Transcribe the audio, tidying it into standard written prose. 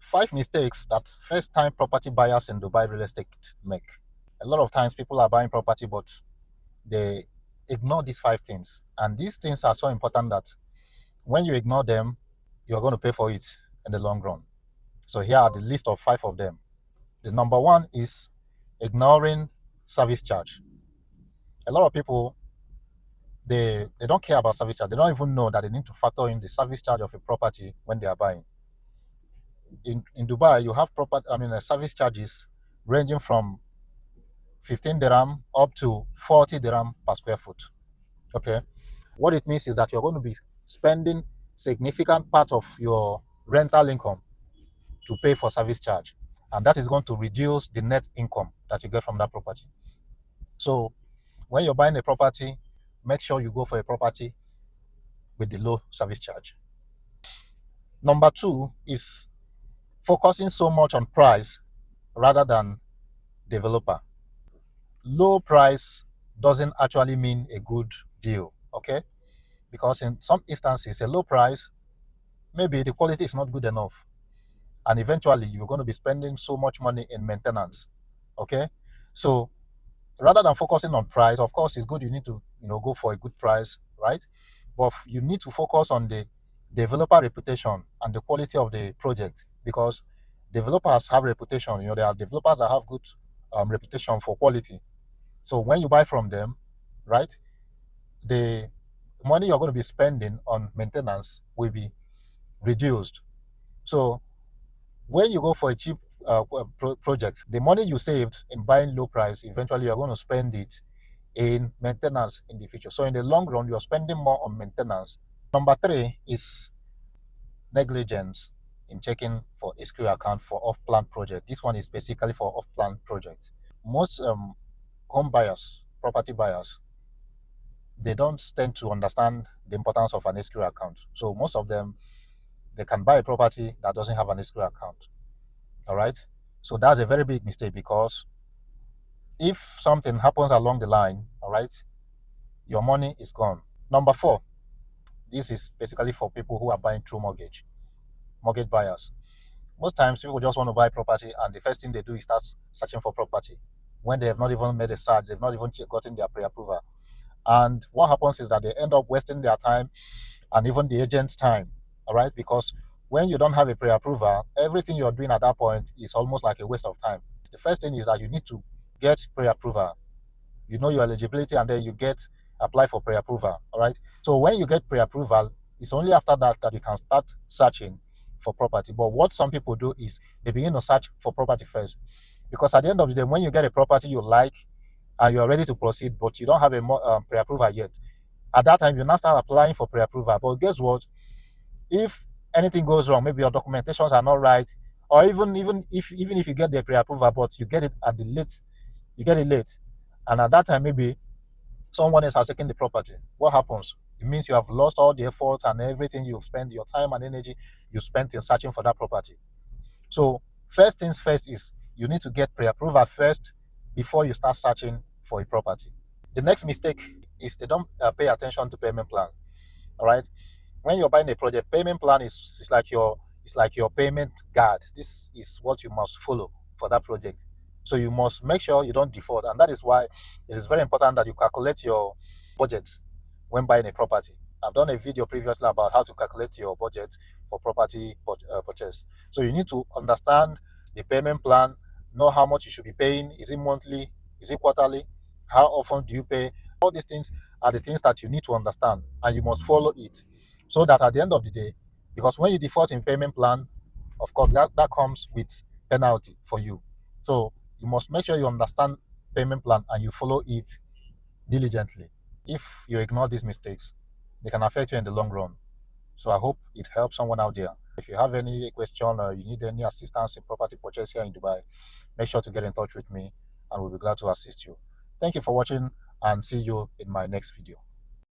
5 mistakes that first-time property buyers in Dubai real estate make. A lot of times people are buying property, but they ignore these 5 things. And these things are so important that when you ignore them, you're going to pay for it in the long run. So here are the list of 5 of them. The number one is ignoring service charge. A lot of people, they don't care about service charge. They don't even know that they need to factor in the service charge of a property when they are buying. In Dubai, you have service charges ranging from 15 dirham up to 40 dirham per square foot. Okay. What it means is that you're going to be spending significant part of your rental income to pay for service charge. And that is going to reduce the net income that you get from that property. So when you're buying a property, make sure you go for a property with the low service charge. Number 2 is focusing so much on price rather than developer. Low price doesn't actually mean a good deal, okay? Because in some instances, a low price, maybe the quality is not good enough. And eventually, you're going to be spending so much money in maintenance, okay? So rather than focusing on price, of course, it's good you need to go for a good price, right? But you need to focus on the developer reputation and the quality of the project, because developers have reputation. There are developers that have good reputation for quality. So when you buy from them, right, the money you're going to be spending on maintenance will be reduced. So when you go for a cheap project, the money you saved in buying low price, eventually you're going to spend it in maintenance in the future. So in the long run, you're spending more on maintenance. Number 3 is negligence in checking for escrow account for off-plan project. This one is basically for off-plan project. Most home buyers, property buyers, they don't tend to understand the importance of an escrow account. So most of them, they can buy a property that doesn't have an escrow account. All right. So that's a very big mistake, because if something happens along the line, all right, your money is gone. Number 4, this is basically for people who are buying through mortgage buyers. Most times people just want to buy property, and the first thing they do is start searching for property when they have not even made a search, they've not even gotten their pre-approval. And what happens is that they end up wasting their time and even the agent's time, all right? Because when you don't have a pre-approval, everything you're doing at that point is almost like a waste of time. The first thing is that you need to get pre-approval. You know your eligibility, and then you apply for pre-approval, all right? So when you get pre-approval, it's only after that you can start searching for property. But what some people do is they begin to search for property first, because at the end of the day, when you get a property you like and you're ready to proceed, but you don't have a pre-approval yet, at that time you now start applying for pre-approval. But guess what? If anything goes wrong, maybe your documentations are not right, or even if you get the pre-approval, but you get it late, and at that time maybe someone else has taken the property, what happens? It means you have lost all the effort and everything you've spent, your time and energy you spent in searching for that property. So first things first is you need to get pre-approval first before you start searching for a property. The next mistake is they don't pay attention to payment plan. All right. When you're buying a project, payment plan is like your payment guide. This is what you must follow for that project. So you must make sure you don't default, and that is why it is very important that you calculate your budget when buying a property. I've done a video previously about how to calculate your budget for property purchase. So you need to understand the payment plan, know how much you should be paying. Is it monthly? Is it quarterly? How often do you pay? All these things are the things that you need to understand, and you must follow it, so that at the end of the day, because when you default in payment plan, of course, that comes with penalty for you. So you must make sure you understand payment plan and you follow it diligently. If you ignore these mistakes, they can affect you in the long run. So I hope it helps someone out there. If you have any question or you need any assistance in property purchase here in Dubai, make sure to get in touch with me and we'll be glad to assist you. Thank you for watching, and see you in my next video.